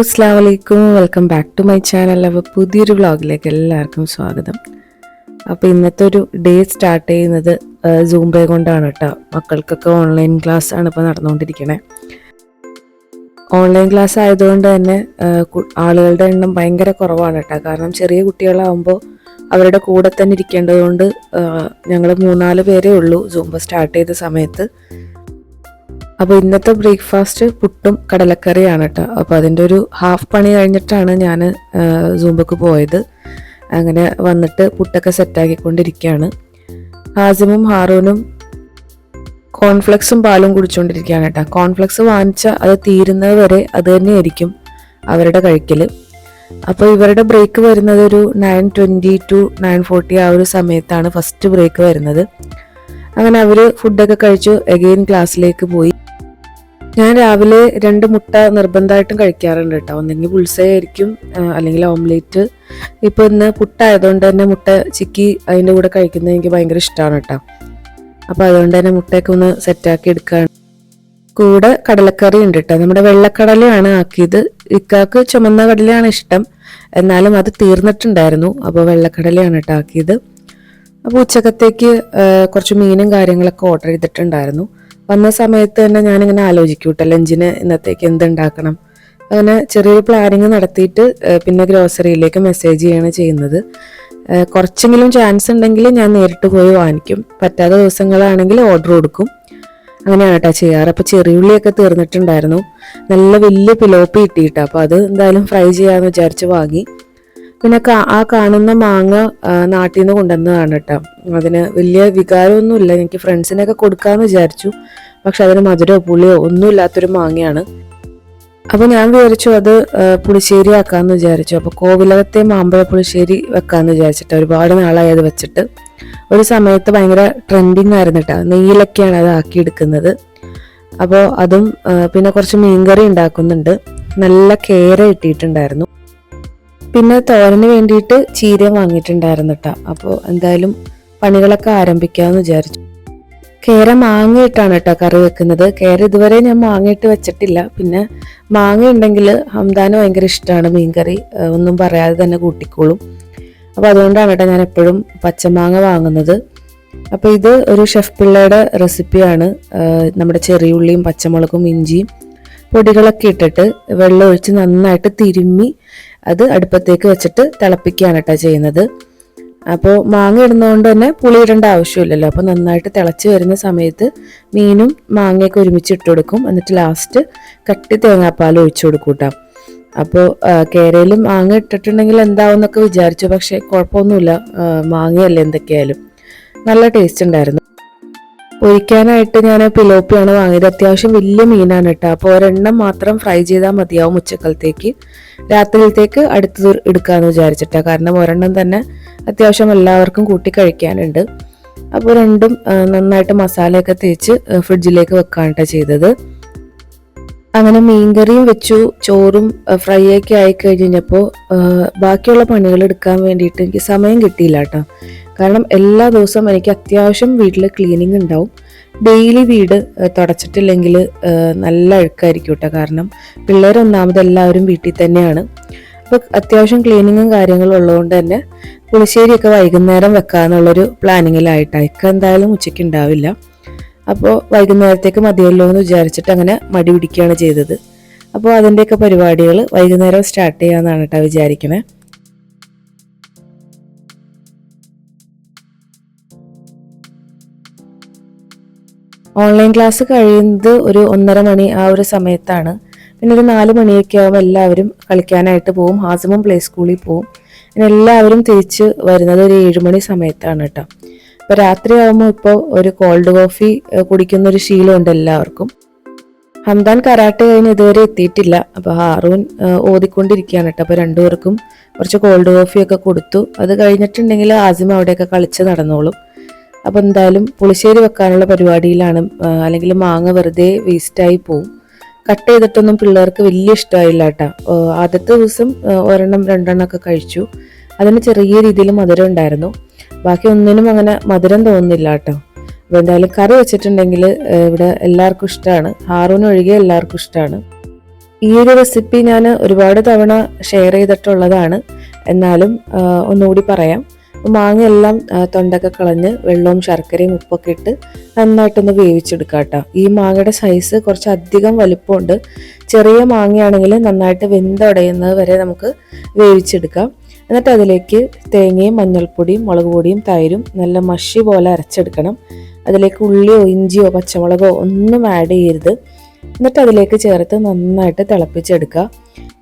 അസ്സലാമു അലൈക്കും, welcome back to my channel. അപ്പോൾ പുതിയൊരു വ്ളോഗിലേക്ക് എല്ലാവർക്കും സ്വാഗതം. അപ്പോൾ ഇന്നത്തെ ഒരു ഡേ സ്റ്റാർട്ട് ചെയ്യുന്നത് സൂംബയെ കൊണ്ടാണ് കേട്ടോ. മക്കൾക്കൊക്കെ ഓൺലൈൻ ക്ലാസ് ആണ് ഇപ്പോൾ നടന്നുകൊണ്ടിരിക്കണേ. ഓൺലൈൻ ക്ലാസ് ആയതുകൊണ്ട് തന്നെ ആളുകളുടെ എണ്ണം ഭയങ്കര കുറവാണ് കേട്ടോ. കാരണം ചെറിയ കുട്ടികളാകുമ്പോൾ അവരുടെ കൂടെ തന്നെ ഇരിക്കേണ്ടതുകൊണ്ട് ഞങ്ങൾ 3-4 പേരേ ഉള്ളൂ സൂംബ സ്റ്റാർട്ട് ചെയ്ത സമയത്ത്. അപ്പോൾ ഇന്നത്തെ ബ്രേക്ക്ഫാസ്റ്റ് പുട്ടും കടലക്കറിയാണ് കേട്ടോ. അപ്പോൾ അതിൻ്റെ ഒരു ഹാഫ് പണി കഴിഞ്ഞിട്ടാണ് ഞാൻ സൂംബക്ക് പോയത്. അങ്ങനെ വന്നിട്ട് പുട്ടൊക്കെ സെറ്റാക്കിക്കൊണ്ടിരിക്കുകയാണ്. ഹാസിമും ഹാറൂനും കോൺഫ്ലെക്സും പാലും കുടിച്ചുകൊണ്ടിരിക്കുകയാണ് കേട്ടോ. കോൺഫ്ലെക്സ് വാങ്ങിച്ചാൽ അത് തീരുന്നത് വരെ അത് തന്നെയായിരിക്കും അവരുടെ കഴിക്കൽ. അപ്പോൾ ഇവരുടെ ബ്രേക്ക് വരുന്നത് ഒരു 9:20 to 9:40 ആ ഒരു സമയത്താണ് ഫസ്റ്റ് ബ്രേക്ക് വരുന്നത്. അങ്ങനെ അവർ ഫുഡൊക്കെ കഴിച്ചു എഗെയിൻ ക്ലാസ്സിലേക്ക് പോയി. ഞാൻ രാവിലെ 2 മുട്ട നിർബന്ധമായിട്ടും കഴിക്കാറുണ്ട് കേട്ടോ. ഒന്നെങ്കിൽ ബുൾസൈ ആയിരിക്കും, അല്ലെങ്കിൽ ഓംലേറ്റ്. ഇപ്പോൾ ഇന്ന് പുട്ടായതുകൊണ്ട് തന്നെ മുട്ട ചിക്കി അതിൻ്റെ കൂടെ കഴിക്കുന്നത് എനിക്ക് ഭയങ്കര ഇഷ്ടമാണ് കേട്ടോ. അപ്പോൾ അതുകൊണ്ട് തന്നെ മുട്ടയൊക്കെ ഒന്ന് സെറ്റാക്കി എടുക്കുകയാണ്. കൂടെ കടലക്കറി ഉണ്ട് കേട്ടോ. നമ്മുടെ വെള്ളക്കടലയാണ് ആക്കിയത്. ഇക്കാക്ക് ചുമന്ന കടലയാണ് ഇഷ്ടം, എന്നാലും അത് തീർന്നിട്ടുണ്ടായിരുന്നു. അപ്പോൾ വെള്ളക്കടലയാണ് കേട്ടോ ആക്കിയത്. അപ്പോൾ ഉച്ചക്കത്തേക്ക് കുറച്ച് മീനും കാര്യങ്ങളൊക്കെ ഓർഡർ ചെയ്തിട്ടുണ്ടായിരുന്നു. വന്ന സമയത്ത് തന്നെ ഞാനിങ്ങനെ ആലോചിക്കും കേട്ടോ, ലഞ്ചിന് ഇന്നത്തേക്ക് എന്തുണ്ടാക്കണം. അങ്ങനെ ചെറിയൊരു പ്ലാനിങ് നടത്തിയിട്ട് പിന്നെ ഗ്രോസറിയിലേക്ക് മെസ്സേജ് ചെയ്യാണ് ചെയ്യുന്നത്. കുറച്ചെങ്കിലും ചാൻസ് ഉണ്ടെങ്കിൽ ഞാൻ നേരിട്ട് പോയി വാങ്ങിക്കും. പറ്റാത്ത ദിവസങ്ങളാണെങ്കിൽ ഓർഡർ കൊടുക്കും. അങ്ങനെയാണ് കേട്ടോ ചെയ്യാറ്. അപ്പോൾ ചെറിയുള്ളിയൊക്കെ തീർന്നിട്ടുണ്ടായിരുന്നു. നല്ല വലിയ പിലോപ്പി കിട്ടിയിട്ടോ. അപ്പോൾ അത് എന്തായാലും ഫ്രൈ ചെയ്യാമെന്ന് വിചാരിച്ച് വാങ്ങി. പിന്നെ ആ കാണുന്ന മാങ്ങ നാട്ടിൽ നിന്ന് കൊണ്ടുവന്നതാണ് കേട്ടോ. അതിന് വലിയ വികാരമൊന്നുമില്ല. എനിക്ക് ഫ്രണ്ട്സിനൊക്കെ കൊടുക്കാമെന്ന് വിചാരിച്ചു. പക്ഷെ അതിന് മധുരമോ പുളിയോ ഒന്നും ഇല്ലാത്തൊരു മാങ്ങയാണ്. അപ്പോൾ ഞാൻ വിചാരിച്ചു അത് പുളിശ്ശേരി ആക്കാമെന്ന് വിചാരിച്ചു. അപ്പോൾ കോവിലകത്തെ മാമ്പഴ പുളിശ്ശേരി വെക്കാമെന്ന് വിചാരിച്ചിട്ട് ഒരുപാട് നാളായി അത് വെച്ചിട്ട്. ഒരു സമയത്ത് ഭയങ്കര ട്രെൻഡിങ് ആയിരുന്നു കേട്ടോ. നെയ്യിലൊക്കെയാണ് അത് ആക്കിയെടുക്കുന്നത്. അപ്പോൾ അതും പിന്നെ കുറച്ച് മീൻകറി ഉണ്ടാക്കുന്നുണ്ട്. നല്ല കേര ഇട്ടിട്ടുണ്ടായിരുന്നു. പിന്നെ തോരന് വേണ്ടിയിട്ട് ചീര വാങ്ങിയിട്ടുണ്ടായിരുന്നു കേട്ടോ. അപ്പോൾ എന്തായാലും പണികളൊക്കെ ആരംഭിക്കാമെന്ന് വിചാരിച്ചു. കേര മാങ്ങയിട്ടാണ് കേട്ടോ കറി വെക്കുന്നത്. കേര ഇതുവരെ ഞാൻ മാങ്ങയിട്ട് വെച്ചിട്ടില്ല. പിന്നെ മാങ്ങ ഉണ്ടെങ്കിൽ ഹംദാന് ഭയങ്കര ഇഷ്ടമാണ് മീൻകറി. ഒന്നും പറയാതെ തന്നെ കൂട്ടിക്കോളും. അപ്പോൾ അതുകൊണ്ടാണ് കേട്ടോ ഞാൻ എപ്പോഴും പച്ചമാങ്ങ വാങ്ങുന്നത്. അപ്പോൾ ഇത് ഒരു ഷെഫ് പിള്ളയുടെ റെസിപ്പിയാണ്. നമ്മുടെ ചെറിയുള്ളിയും പച്ചമുളകും ഇഞ്ചിയും പൊടികളൊക്കെ ഇട്ടിട്ട് വെള്ളം ഒഴിച്ച് നന്നായിട്ട് തിരുമ്മി അത് അടുപ്പത്തേക്ക് വെച്ചിട്ട് തിളപ്പിക്കുകയാണ് കേട്ടോ ചെയ്യുന്നത്. അപ്പോൾ മാങ്ങ ഇടുന്നതുകൊണ്ട് തന്നെ പുളി ഇടേണ്ട ആവശ്യമില്ലല്ലോ. അപ്പോൾ നന്നായിട്ട് തിളച്ച് വരുന്ന സമയത്ത് മീനും മാങ്ങയൊക്കെ ഒരുമിച്ച് ഇട്ട് കൊടുക്കും. എന്നിട്ട് ലാസ്റ്റ് കട്ടി തേങ്ങാപ്പാൽ ഒഴിച്ചു കൊടുക്കും കേട്ടോ. അപ്പോൾ കേരയിലും മാങ്ങ ഇട്ടിട്ടുണ്ടെങ്കിൽ എന്താവും എന്നൊക്കെ വിചാരിച്ചു. പക്ഷേ കുഴപ്പമൊന്നുമില്ല, മാങ്ങയല്ലേ എന്തൊക്കെയായാലും. നല്ല ടേസ്റ്റ് ഉണ്ടായിരുന്നു. ഒഴിക്കാനായിട്ട് ഞാൻ പിലോപ്പിയാണ് വാങ്ങിയത്. അത്യാവശ്യം വലിയ മീനാണ് കേട്ടോ. അപ്പോൾ ഒരെണ്ണം മാത്രം ഫ്രൈ ചെയ്താൽ മതിയാവും ഉച്ചക്കലത്തേക്ക്. രാത്രിയിലത്തേക്ക് അടുത്തത് എടുക്കാമെന്ന് വിചാരിച്ചിട്ടാണ്. കാരണം ഒരെണ്ണം തന്നെ അത്യാവശ്യം എല്ലാവർക്കും കൂട്ടി കഴിക്കാനുണ്ട്. അപ്പോൾ രണ്ടും നന്നായിട്ട് മസാലയൊക്കെ തേച്ച് ഫ്രിഡ്ജിലേക്ക് വെക്കാനായിട്ടാണ് ചെയ്തത്. അങ്ങനെ മീൻകറിയും വെച്ചു. ചോറും ഫ്രൈ ഒക്കെ ആയി കഴിഞ്ഞപ്പോൾ ബാക്കിയുള്ള പണികൾ എടുക്കാൻ വേണ്ടിയിട്ട് എനിക്ക് സമയം കിട്ടിയില്ല കേട്ടോ. കാരണം എല്ലാ ദിവസവും എനിക്ക് അത്യാവശ്യം വീട്ടിൽ ക്ലീനിങ് ഉണ്ടാവും. ഡെയിലി വീട് തുടച്ചിട്ടില്ലെങ്കിൽ നല്ല അഴുക്കായിരിക്കും കേട്ടോ. കാരണം പിള്ളേരൊന്നാമത് എല്ലാവരും വീട്ടിൽ തന്നെയാണ്. അപ്പോൾ അത്യാവശ്യം ക്ലീനിങ്ങും കാര്യങ്ങളും ഉള്ളതുകൊണ്ട് തന്നെ പുളിശ്ശേരിയൊക്കെ വൈകുന്നേരം വെക്കാമെന്നുള്ളൊരു പ്ലാനിങ്ങിലായിട്ടാണ്. ഇക്ക എന്തായാലും ഉച്ചയ്ക്ക് ഉണ്ടാവില്ല. അപ്പോൾ വൈകുന്നേരത്തേക്ക് മതിയല്ലോ എന്ന് വിചാരിച്ചിട്ട് അങ്ങനെ മടി പിടിക്കുകയാണ് ചെയ്തത്. അപ്പോൾ അതിൻ്റെയൊക്കെ പരിപാടികൾ വൈകുന്നേരം സ്റ്റാർട്ട് ചെയ്യാമെന്നാണ് കേട്ടോ വിചാരിക്കണേ. ഓൺലൈൻ ക്ലാസ് കഴിയുന്നത് ഒരു 1:30 മണി ആ ഒരു സമയത്താണ്. പിന്നെ ഒരു 4 മണിയൊക്കെ ആകുമ്പോൾ എല്ലാവരും കളിക്കാനായിട്ട് പോവും. ഹാസിമും പ്ലേ സ്കൂളിൽ പോവും. പിന്നെ എല്ലാവരും തിരിച്ച് വരുന്നത് ഒരു 7 മണി സമയത്താണ് കേട്ടോ. അപ്പോൾ രാത്രി ആകുമ്പോൾ ഇപ്പോൾ ഒരു കോൾഡ് കോഫി കുടിക്കുന്നൊരു ശീലമുണ്ട് എല്ലാവർക്കും. ഹംദാൻ കരാട്ടെ കഴിഞ്ഞ് ഇതുവരെ എത്തിയിട്ടില്ല. അപ്പോൾ ഹാറൂൻ ഓതിക്കൊണ്ടിരിക്കുകയാണ് കേട്ടോ. അപ്പോൾ രണ്ടുപേർക്കും കുറച്ച് കോൾഡ് കോഫിയൊക്കെ കൊടുത്തു. അത് കഴിഞ്ഞിട്ടുണ്ടെങ്കിൽ ആസിം അവിടെയൊക്കെ കളിച്ച് നടന്നോളും. അപ്പോൾ എന്തായാലും പുളിശ്ശേരി വെക്കാനുള്ള പരിപാടിയിലാണ്. അല്ലെങ്കിൽ മാങ്ങ വെറുതെ വേസ്റ്റായി പോവും. കട്ട് ചെയ്തിട്ടൊന്നും പിള്ളേർക്ക് വലിയ ഇഷ്ടമായില്ല കേട്ടോ. ആദ്യത്തെ ദിവസം 1-2 ഒക്കെ കഴിച്ചു. അതിന് ചെറിയ രീതിയിൽ മധുരം ഉണ്ടായിരുന്നു. ബാക്കി ഒന്നിനും അങ്ങനെ മധുരം തോന്നുന്നില്ല കേട്ടോ. അപ്പോൾ എന്തായാലും കറി വെച്ചിട്ടുണ്ടെങ്കിൽ ഇവിടെ എല്ലാവർക്കും ഇഷ്ടമാണ്. ഹാറൂന് ഒഴികെ എല്ലാവർക്കും ഇഷ്ടമാണ്. ഈ ഒരു റെസിപ്പി ഞാൻ ഒരുപാട് തവണ ഷെയർ ചെയ്തിട്ടുള്ളതാണ്, എന്നാലും ഒന്നുകൂടി പറയാം. മാങ്ങ എല്ലാം തൊണ്ടൊക്കെ കളഞ്ഞ് വെള്ളവും ശർക്കരയും ഉപ്പൊക്കെ ഇട്ട് നന്നായിട്ടൊന്ന് വേവിച്ചെടുക്കാം കേട്ടോ. ഈ മാങ്ങയുടെ സൈസ് കുറച്ച് അധികം വലിപ്പമുണ്ട്. ചെറിയ മാങ്ങയാണെങ്കിൽ നന്നായിട്ട് വെന്തുടയുന്നത് വരെ നമുക്ക് വേവിച്ചെടുക്കാം. എന്നിട്ട് അതിലേക്ക് തേങ്ങയും മഞ്ഞൾപ്പൊടിയും മുളക് പൊടിയും തൈരും നല്ല മഷി പോലെ അരച്ചെടുക്കണം. അതിലേക്ക് ഉള്ളിയോ ഇഞ്ചിയോ പച്ചമുളകോ ഒന്നും ആഡ് ചെയ്യരുത്. എന്നിട്ട് അതിലേക്ക് ചേർത്ത് നന്നായിട്ട് തിളപ്പിച്ചെടുക്കുക.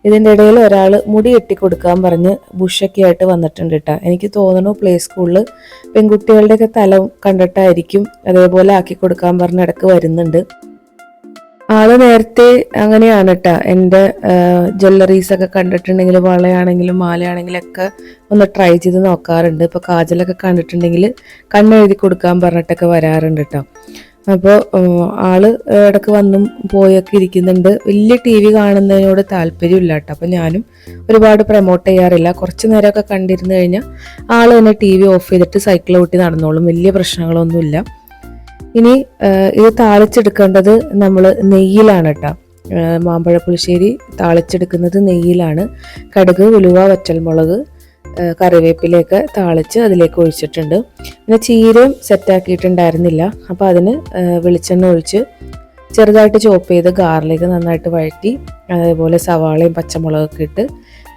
ഇതിൻ്റെ ഇടയിൽ ഒരാൾ മുടി കെട്ടിക്കൊടുക്കാൻ പറഞ്ഞ് ബുഷൊക്കെ ആയിട്ട് വന്നിട്ടുണ്ട് കേട്ടോ. എനിക്ക് തോന്നുന്നു പ്ലേ സ്കൂളിൽ പെൺകുട്ടികളുടെയൊക്കെ തല കണ്ടിട്ടായിരിക്കും അതേപോലെ ആക്കി കൊടുക്കാൻ പറഞ്ഞ ഇടക്ക് വരുന്നുണ്ട്. ആള് നേരത്തെ അങ്ങനെയാണ് കേട്ടോ. എൻ്റെ ജ്വല്ലറീസ് ഒക്കെ കണ്ടിട്ടുണ്ടെങ്കിൽ വളയാണെങ്കിലും മാലയാണെങ്കിലും ഒക്കെ ഒന്ന് ട്രൈ ചെയ്ത് നോക്കാറുണ്ട്. ഇപ്പോൾ കാജലൊക്കെ കണ്ടിട്ടുണ്ടെങ്കിൽ കണ്ണെഴുതി കൊടുക്കാൻ പറഞ്ഞിട്ടൊക്കെ വരാറുണ്ട് കേട്ടോ. അപ്പോൾ ആള് ഇടയ്ക്ക് വന്നും പോയൊക്കെ ഇരിക്കുന്നുണ്ട്. വലിയ ടി വി കാണുന്നതിനോട് താല്പര്യമില്ല കേട്ടോ. അപ്പോൾ ഞാനും ഒരുപാട് പ്രൊമോട്ട് ചെയ്യാറില്ല. കുറച്ച് നേരമൊക്കെ കണ്ടിരുന്നു കഴിഞ്ഞാൽ ആള് തന്നെ ടി വി ഓഫ് ചെയ്തിട്ട് സൈക്കിൾ ഓട്ടി നടന്നോളും. വലിയ പ്രശ്നങ്ങളൊന്നുമില്ല. ഇനി ഇത് താളിച്ചെടുക്കേണ്ടത് നമ്മൾ നെയ്യിലാണ് കേട്ടോ. മാമ്പഴ പുളിശ്ശേരി താളിച്ചെടുക്കുന്നത് നെയ്യിലാണ്. കടുക്, ഉലുവ, വറ്റൽമുളക്, കറിവേപ്പിലയൊക്കെ താളിച്ച് അതിലേക്ക് ഒഴിച്ചിട്ടുണ്ട്. പിന്നെ ചീരയും സെറ്റാക്കിയിട്ടുണ്ടായിരുന്നില്ല. അപ്പോൾ അതിന് വെളിച്ചെണ്ണ ഒഴിച്ച് ചെറുതായിട്ട് ചോപ്പ് ചെയ്ത് ഗാർലിക് നന്നായിട്ട് വഴറ്റി അതേപോലെ സവാളയും പച്ചമുളകൊക്കെ ഇട്ട്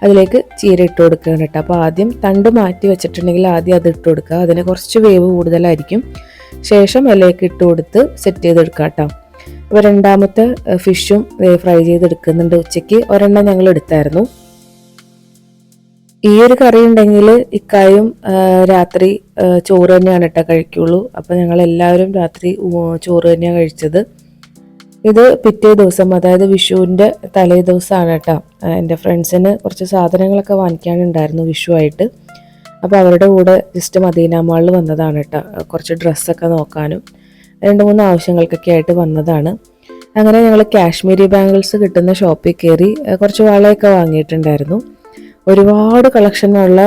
അതിലേക്ക് ചീര ഇട്ട് കൊടുക്കുകയാണ് കേട്ടോ. അപ്പോൾ ആദ്യം തണ്ട് മാറ്റി വെച്ചിട്ടുണ്ടെങ്കിൽ ആദ്യം അത് ഇട്ട് കൊടുക്കുക. അതിന് കുറച്ച് വേവ് കൂടുതലായിരിക്കും. ശേഷം ഇലയൊക്കെ ഇട്ട് കൊടുത്ത് സെറ്റ് ചെയ്തെടുക്കുക കേട്ടോ. അപ്പോൾ രണ്ടാമത്തെ ഫിഷും ഫ്രൈ ചെയ്തെടുക്കുന്നുണ്ട്. ഉച്ചയ്ക്ക് ഒരെണ്ണം ഞങ്ങൾ എടുത്തായിരുന്നു. ഈ ഒരു കറി ഉണ്ടെങ്കിൽ ഇക്കായും രാത്രി ചോറ് തന്നെയാണ് കേട്ടോ കഴിക്കുള്ളൂ. അപ്പോൾ ഞങ്ങൾ എല്ലാവരും രാത്രി ചോറ് തന്നെയാണ് കഴിച്ചത്. ഇത് പിറ്റേ ദിവസം, അതായത് വിഷുവിൻ്റെ തലേ ദിവസമാണ് കേട്ടോ. എൻ്റെ ഫ്രണ്ട്സിന് കുറച്ച് സാധനങ്ങളൊക്കെ വാങ്ങിക്കാനുണ്ടായിരുന്നു വിഷുവായിട്ട്. അപ്പോൾ അവരുടെ കൂടെ ജസ്റ്റ് മദീന മാളിൽ വന്നതാണ് കേട്ടോ. കുറച്ച് ഡ്രസ്സൊക്കെ നോക്കാനും 2-3 ആവശ്യങ്ങൾക്കൊക്കെ ആയിട്ട് വന്നതാണ്. അങ്ങനെ ഞങ്ങൾ കാശ്മീരി ബാംഗിൾസ് കിട്ടുന്ന ഷോപ്പിൽ കയറി കുറച്ച് വളയൊക്കെ വാങ്ങിയിട്ടുണ്ടായിരുന്നു. ഒരുപാട് കളക്ഷനുള്ള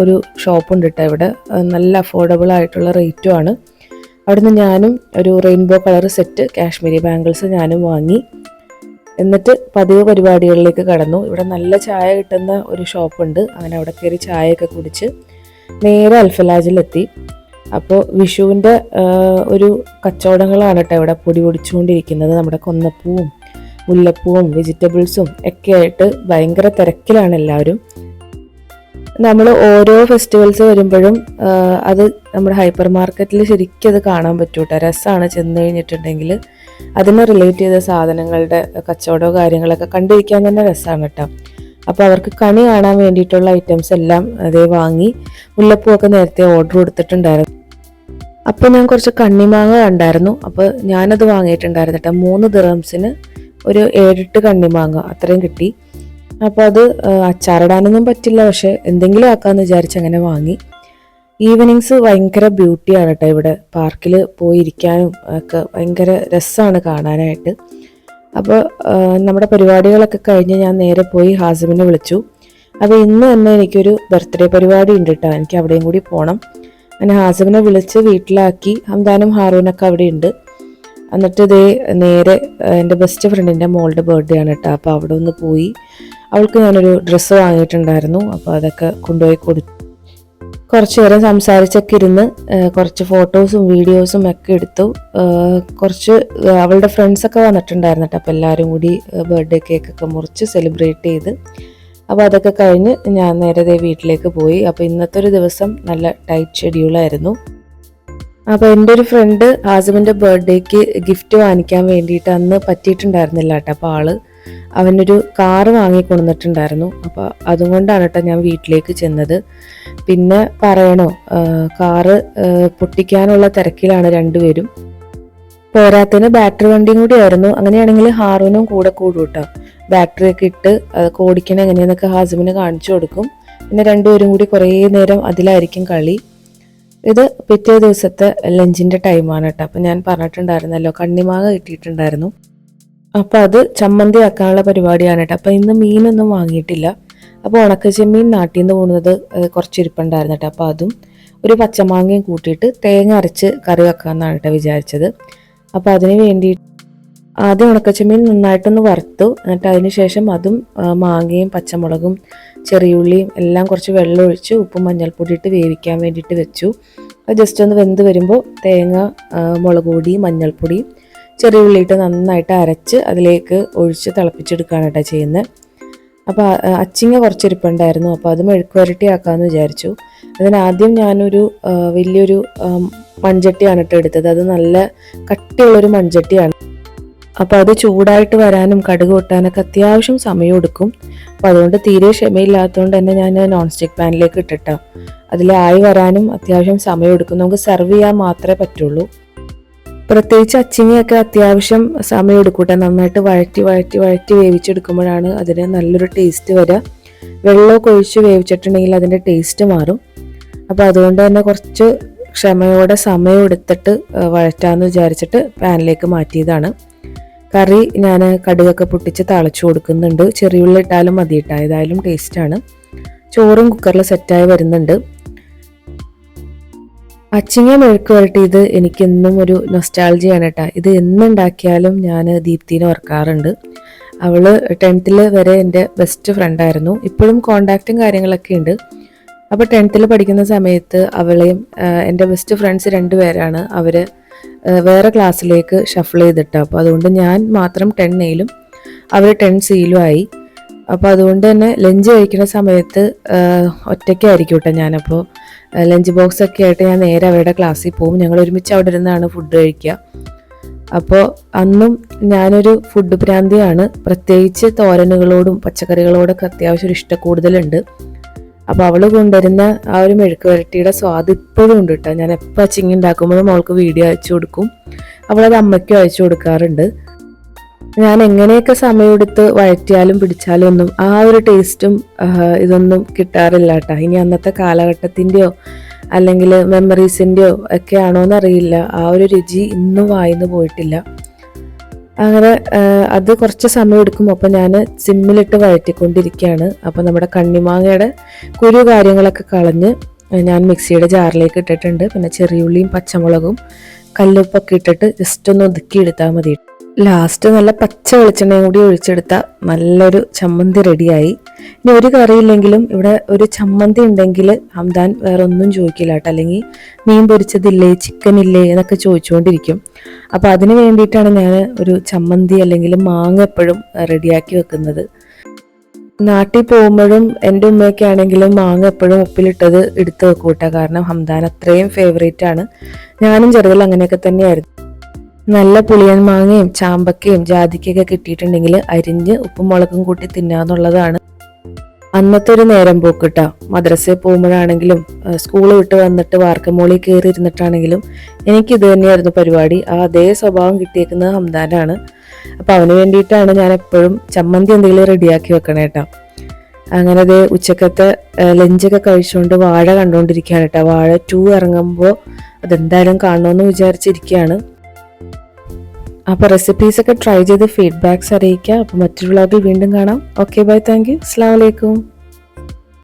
ഒരു ഷോപ്പുണ്ട് കേട്ടോ ഇവിടെ. നല്ല അഫോർഡബിൾ ആയിട്ടുള്ള റേറ്റുമാണ്. അവിടുന്ന് ഞാനും ഒരു rainbow colour set Kashmiri bangles ഞാനും വാങ്ങി. എന്നിട്ട് പതിവ് പരിപാടികളിലേക്ക് കടന്നു. ഇവിടെ നല്ല ചായ കിട്ടുന്ന ഒരു ഷോപ്പുണ്ട്. അങ്ങനെ അവിടെ കയറി ചായയൊക്കെ കുടിച്ച് നേരെ അൽഫലാജിലെത്തി. അപ്പോൾ വിഷുവിൻ്റെ ഒരു കച്ചവടങ്ങളാണ് കേട്ടോ ഇവിടെ പൊടി പൊടിച്ചുകൊണ്ടിരിക്കുന്നത്. നമ്മുടെ കൊന്നപ്പൂവും മുല്ലപ്പൂവും വെജിറ്റബിൾസും ഒക്കെ ആയിട്ട് ഭയങ്കര തിരക്കിലാണ് എല്ലാവരും. നമ്മൾ ഓരോ ഫെസ്റ്റിവൽസ് വരുമ്പോഴും അത് നമ്മുടെ ഹൈപ്പർ മാർക്കറ്റിൽ ശരിക്കും അത് കാണാൻ പറ്റും കേട്ടോ. രസമാണ് ചെന്ന് കഴിഞ്ഞിട്ടുണ്ടെങ്കിൽ അതിനെ റിലേറ്റ് ചെയ്ത സാധനങ്ങളുടെ കച്ചവടമോ കാര്യങ്ങളൊക്കെ കണ്ടിരിക്കാൻ തന്നെ രസമാണ് കേട്ടോ. അപ്പോൾ അവർക്ക് കണി കാണാൻ വേണ്ടിയിട്ടുള്ള ഐറ്റംസ് എല്ലാം അതേ വാങ്ങി. മുല്ലപ്പൂവൊക്കെ നേരത്തെ ഓർഡർ കൊടുത്തിട്ടുണ്ടായിരുന്നു. അപ്പോൾ ഞാൻ കുറച്ച് കണ്ണിമാങ്ങ കണ്ടായിരുന്നു. അപ്പോൾ ഞാനത് വാങ്ങിയിട്ടുണ്ടായിരുന്നു കേട്ടോ. 3 ദിറംസിന് ഒരു 7-8 കണ്ണിമാങ്ങ അത്രയും കിട്ടി. അപ്പോൾ അത് അച്ചാറിടാനൊന്നും പറ്റില്ല, പക്ഷെ എന്തെങ്കിലും ആക്കാമെന്ന് വിചാരിച്ച് അങ്ങനെ വാങ്ങി. ഈവനിങ്സ് ഭയങ്കര ബ്യൂട്ടിയാണ് കേട്ടോ ഇവിടെ. പാർക്കിൽ പോയിരിക്കാനും ഒക്കെ ഭയങ്കര രസമാണ് കാണാനായിട്ട്. അപ്പോൾ നമ്മുടെ പരിപാടികളൊക്കെ കഴിഞ്ഞ് ഞാൻ നേരെ പോയി ഹാസിമിനെ വിളിച്ചു. അപ്പോൾ ഇന്ന് തന്നെ എനിക്കൊരു ബർത്ത്ഡേ പരിപാടി ഉണ്ട് കേട്ടോ. എനിക്ക് അവിടെയും കൂടി പോകണം. അങ്ങനെ ഹാസിമിനെ വിളിച്ച് വീട്ടിലാക്കി. ഹംദാനും ഹാറൂനൊക്കെ അവിടെ ഉണ്ട്. എന്നിട്ട് ഇതേ നേരെ എൻ്റെ ബെസ്റ്റ് ഫ്രണ്ടിൻ്റെ മോളുടെ ബർത്ത്ഡേ ആണ് കേട്ടോ. അപ്പോൾ അവിടെ ഒന്ന് പോയി. അവൾക്ക് ഞാനൊരു ഡ്രസ്സ് വാങ്ങിയിട്ടുണ്ടായിരുന്നു. അപ്പോൾ അതൊക്കെ കൊണ്ടുപോയി കൊടുത്തു. കുറച്ച് നേരം സംസാരിച്ചൊക്കെ ഇരുന്ന് കുറച്ച് ഫോട്ടോസും വീഡിയോസും ഒക്കെ എടുത്തു. കുറച്ച് അവളുടെ ഫ്രണ്ട്സൊക്കെ വന്നിട്ടുണ്ടായിരുന്നു കേട്ടോ. അപ്പോൾ എല്ലാവരും കൂടി ബർത്ത്ഡേ കേക്കൊക്കെ മുറിച്ച് സെലിബ്രേറ്റ് ചെയ്ത്. അപ്പോൾ അതൊക്കെ കഴിഞ്ഞ് ഞാൻ നേരെ വീട്ടിലേക്ക് പോയി. അപ്പോൾ ഇന്നത്തെ ഒരു ദിവസം നല്ല ടൈറ്റ് ഷെഡ്യൂളായിരുന്നു. അപ്പോൾ എൻ്റെ ഒരു ഫ്രണ്ട് ഹാസിമിൻ്റെ ബർത്ത്ഡേക്ക് ഗിഫ്റ്റ് വാങ്ങിക്കാൻ വേണ്ടിയിട്ട് അന്ന് പറ്റിയിട്ടുണ്ടായിരുന്നില്ല കേട്ടോ. അപ്പോൾ അവനൊരു കാറ് വാങ്ങിക്കൊണ്ടിട്ടുണ്ടായിരുന്നു. അപ്പോൾ അതുകൊണ്ടാണ് കേട്ടോ ഞാൻ വീട്ടിലേക്ക് ചെന്നത്. പിന്നെ പറയണോ, കാറ് പൊട്ടിക്കാനുള്ള തിരക്കിലാണ് രണ്ടുപേരും. പോരാത്തതിന് ബാറ്ററി വണ്ടിയും കൂടി ആയിരുന്നു. അങ്ങനെയാണെങ്കിൽ ഹാറൂനും കൂടെ കൂടും കേട്ടോ. ബാറ്ററിയൊക്കെ ഇട്ട് അതൊക്കെ ഓടിക്കണ എങ്ങനെയെന്നൊക്കെ ഹാസിമിന് കാണിച്ചു കൊടുക്കും. പിന്നെ രണ്ടുപേരും കൂടി കുറേ നേരം അതിലായിരിക്കും കളി. ഇത് പിറ്റേ ദിവസത്തെ ലഞ്ചിൻ്റെ ടൈമാണ് കേട്ടോ. അപ്പം ഞാൻ പറഞ്ഞിട്ടുണ്ടായിരുന്നല്ലോ കണ്ണിമാങ്ങ കിട്ടിയിട്ടുണ്ടായിരുന്നു. അപ്പോൾ അത് ചമ്മന്തി ആക്കാനുള്ള പരിപാടിയാണ് കേട്ടോ. അപ്പം ഇന്ന് മീനൊന്നും വാങ്ങിയിട്ടില്ല. അപ്പോൾ ഉണക്കച്ചെമ്മീൻ നാട്ടിൽ നിന്ന് പോകുന്നത് കുറച്ചിരിപ്പുണ്ടായിരുന്നു കേട്ടോ. അപ്പോൾ അതും ഒരു പച്ചമാങ്ങയും കൂട്ടിയിട്ട് തേങ്ങ അരച്ച് കറി വെക്കാമെന്നാണ് കേട്ടോ വിചാരിച്ചത്. അപ്പോൾ അതിന് വേണ്ടി ആദ്യം ഉണക്കച്ചെമ്മീൻ നന്നായിട്ടൊന്ന് വറുത്തു. എന്നിട്ട് അതിന് ശേഷം അതും മാങ്ങയും പച്ചമുളകും ചെറിയുള്ളിയും എല്ലാം കുറച്ച് വെള്ളം ഒഴിച്ച് ഉപ്പും മഞ്ഞൾപ്പൊടി ഇട്ട് വേവിക്കാൻ വേണ്ടിയിട്ട് വെച്ചു. അത് ജസ്റ്റ് ഒന്ന് വെന്ത് വരുമ്പോൾ തേങ്ങ, മുളക് പൊടി, മഞ്ഞൾപ്പൊടി, ചെറിയുള്ളി ഇട്ട് നന്നായിട്ട് അരച്ച് അതിലേക്ക് ഒഴിച്ച് തിളപ്പിച്ചെടുക്കുകയാണ് കേട്ടോ ചെയ്യുന്നത്. അപ്പോൾ അച്ചിങ്ങ കുറച്ചിരിപ്പുണ്ടായിരുന്നു, അപ്പോൾ അത് മെഴുക്ക് വരട്ടി ആക്കാമെന്ന് വിചാരിച്ചു. അതിനാദ്യം ഞാനൊരു വലിയൊരു മൺചട്ടിയാണ് കേട്ടോ എടുത്തത്. അത് നല്ല കട്ടിയുള്ളൊരു മൺചട്ടിയാണ്. അപ്പോൾ അത് ചൂടായിട്ട് വരാനും കടുക് പൊട്ടാനൊക്കെ അത്യാവശ്യം സമയം എടുക്കും. അപ്പോൾ അതുകൊണ്ട് തീരെ ക്ഷമയില്ലാത്തതുകൊണ്ട് തന്നെ ഞാൻ നോൺ സ്റ്റിക്ക് പാനിലേക്ക് ഇട്ടിട്ടാ. അതിലായി വരാനും അത്യാവശ്യം സമയം എടുക്കും. നമുക്ക് സെർവ് ചെയ്യാൻ മാത്രമേ പറ്റുള്ളൂ. പ്രത്യേകിച്ച് അച്ചിങ്ങയൊക്കെ അത്യാവശ്യം സമയം എടുക്കൂട്ടെ. നന്നായിട്ട് വഴറ്റി വേവിച്ചെടുക്കുമ്പോഴാണ് അതിന് നല്ലൊരു ടേസ്റ്റ് വരിക. വെള്ളമൊക്കെ ഒഴിച്ച് വേവിച്ചിട്ടുണ്ടെങ്കിൽ അതിൻ്റെ ടേസ്റ്റ് മാറും. അപ്പോൾ അതുകൊണ്ട് തന്നെ കുറച്ച് ക്ഷമയോടെ സമയം എടുത്തിട്ട് വഴറ്റാമെന്ന് വിചാരിച്ചിട്ട് പാനിലേക്ക് മാറ്റിയതാണ്. കറി ഞാൻ കടുകൊക്കെ പൊട്ടിച്ച് തളിച്ചു കൊടുക്കുന്നുണ്ട്. ചെറിയുള്ളി ഇട്ടാലും മതി ഇട്ടാ, ഏതായാലും ടേസ്റ്റാണ്. ചോറും കുക്കറിൽ സെറ്റായി വരുന്നുണ്ട്. അച്ചിങ്ങ മെഴുക്ക് വരട്ടിയത് എനിക്കെന്നും ഒരു നൊസ്റ്റാൾജിയാണ് കേട്ടോ. ഇത് എന്നുണ്ടാക്കിയാലും ഞാൻ ദീപ്തിനെ ഓർക്കാറുണ്ട്. അവള് 10th വരെ എൻ്റെ ബെസ്റ്റ് ഫ്രണ്ടായിരുന്നു. ഇപ്പോഴും കോണ്ടാക്റ്റും കാര്യങ്ങളൊക്കെ ഉണ്ട്. അപ്പോൾ 10th പഠിക്കുന്ന സമയത്ത് അവളെയും എൻ്റെ ബെസ്റ്റ് ഫ്രണ്ട്സ് 2 പേരാണ്. അവർ വേറെ ക്ലാസ്സിലേക്ക് ഷഫിൾ ചെയ്തിട്ട്, അപ്പോൾ അതുകൊണ്ട് ഞാൻ മാത്രം 10Aയിലും അവർ 10Cയിലും ആയി. അപ്പോൾ അതുകൊണ്ട് തന്നെ ലഞ്ച് കഴിക്കുന്ന സമയത്ത് ഒറ്റയ്ക്കായിരിക്കും കേട്ടോ ഞാനപ്പോൾ ലഞ്ച് ബോക്സ് ഒക്കെ ആയിട്ട് ഞാൻ നേരെ അവരുടെ ക്ലാസ്സിൽ പോകും. ഞങ്ങൾ ഒരുമിച്ച് അവിടെ ഇരുന്നാണ് ഫുഡ് കഴിക്കുക. അപ്പോൾ അന്നും ഞാനൊരു ഫുഡ് ഭ്രാന്തിയാണ്. പ്രത്യേകിച്ച് തോരനുകളോടും പച്ചക്കറികളോടൊക്കെ അത്യാവശ്യം ഒരു ഇഷ്ടക്കൂടുതലുണ്ട്. അപ്പോൾ അവൾ കൊണ്ടുവരുന്ന ആ ഒരു മെഴുക്ക് വരട്ടിയുടെ സ്വാദ് ഇപ്പോഴും ഉണ്ട് കേട്ടോ. ഞാൻ എപ്പോൾ അച്ചിങ്ങ ഉണ്ടാക്കുമ്പോഴും അവൾക്ക് വീഡിയോ അയച്ചു കൊടുക്കും. അവളത് അമ്മയ്ക്കും അയച്ചു കൊടുക്കാറുണ്ട്. ഞാൻ എങ്ങനെയൊക്കെ സമയമെടുത്ത് വഴറ്റിയാലും പിടിച്ചാലും ഒന്നും ആ ഒരു ടേസ്റ്റും ഇതൊന്നും കിട്ടാറില്ല കേട്ടോ. ഇനി അന്നത്തെ കാലഘട്ടത്തിൻ്റെയോ അല്ലെങ്കിൽ മെമ്മറീസിൻ്റെയോ ഒക്കെ ആണോ എന്നറിയില്ല, ആ ഒരു രുചി ഇന്നും വായിന്ന് പോയിട്ടില്ല. അങ്ങനെ അത് കുറച്ച് സമയം എടുക്കും. അപ്പോൾ ഞാൻ സിമ്മിലിട്ട് വഴറ്റിക്കൊണ്ടിരിക്കുകയാണ്. അപ്പോൾ നമ്മുടെ കണ്ണിമാങ്ങയുടെ കുരു കാര്യങ്ങളൊക്കെ കളഞ്ഞ് ഞാൻ മിക്സിയുടെ ജാറിലേക്ക് ഇട്ടിട്ടുണ്ട്. പിന്നെ ചെറിയുള്ളിയും പച്ചമുളകും കല്ലുപ്പൊക്കെ ഇട്ടിട്ട് ജസ്റ്റ് ഒന്ന് ഒതുക്കി എടുത്താൽ മതി. ലാസ്റ്റ് നല്ല പച്ച വെളിച്ചെണ്ണയും കൂടി ഒഴിച്ചെടുത്താൽ നല്ലൊരു ചമ്മന്തി റെഡിയായി. ഇനി ഒരു കറിയില്ലെങ്കിലും ഇവിടെ ഒരു ചമ്മന്തി ഉണ്ടെങ്കിൽ ഹംദാൻ വേറെ ഒന്നും ചോദിക്കില്ല കേട്ടോ. അല്ലെങ്കിൽ മീൻ പൊരിച്ചതില്ലേ, ചിക്കൻ ഇല്ലേ എന്നൊക്കെ ചോദിച്ചുകൊണ്ടിരിക്കും. അപ്പോൾ അതിന് വേണ്ടിയിട്ടാണ് ഞാൻ ഒരു ചമ്മന്തി അല്ലെങ്കിൽ മാങ്ങ എപ്പോഴും റെഡിയാക്കി വെക്കുന്നത്. നാട്ടിൽ പോകുമ്പോഴും എൻ്റെ ഉമ്മയൊക്കെ ആണെങ്കിലും മാങ്ങ എപ്പോഴും ഉപ്പിലിട്ടത് എടുത്ത് വെക്കൂട്ടാ. കാരണം ഹംദാൻ അത്രയും ഫേവറേറ്റ് ആണ്. ഞാനും ചെറുതിൽ അങ്ങനെയൊക്കെ തന്നെയായിരുന്നു. നല്ല പുളിയൻ മാങ്ങയും ചാമ്പക്കയും ജാതിക്കൊക്കെ കിട്ടിയിട്ടുണ്ടെങ്കിൽ അരിഞ്ഞ് ഉപ്പും മുളകും കൂട്ടി തിന്നാന്നുള്ളതാണ് അന്നത്തെ ഒരു നേരം പോക്കിട്ടാ. മദ്രസയിൽ പോകുമ്പോഴാണെങ്കിലും സ്കൂൾ വിട്ട് വന്നിട്ട് വാർക്കമോളിൽ കയറി ഇരുന്നിട്ടാണെങ്കിലും എനിക്കിത് തന്നെയായിരുന്നു പരിപാടി. ആ അതേ സ്വഭാവം കിട്ടിയേക്കുന്നത് ഹംദാനാണ്. അപ്പം അവന് വേണ്ടിയിട്ടാണ് ഞാൻ എപ്പോഴും ചമ്മന്തി എന്തെങ്കിലും റെഡിയാക്കി വെക്കണേ കേട്ടോ. അങ്ങനെ അതേ ഉച്ചക്കത്തെ ലഞ്ചൊക്കെ കഴിച്ചുകൊണ്ട് വാഴ കണ്ടുകൊണ്ടിരിക്കുകയാണ് കേട്ടോ. വാഴ 2 ഇറങ്ങുമ്പോൾ അതെന്തായാലും കാണണമെന്ന് വിചാരിച്ചിരിക്കുകയാണ്. അപ്പോൾ റെസിപ്പീസൊക്കെ ട്രൈ ചെയ്ത് ഫീഡ്ബാക്ക്സ് അറിയിക്കുക. അപ്പോൾ മറ്റൊരു വ്ളോഗിൽ വീണ്ടും കാണാം. ഓക്കെ, ബൈ, താങ്ക് യു, അസ്സലാമു അലൈക്കും.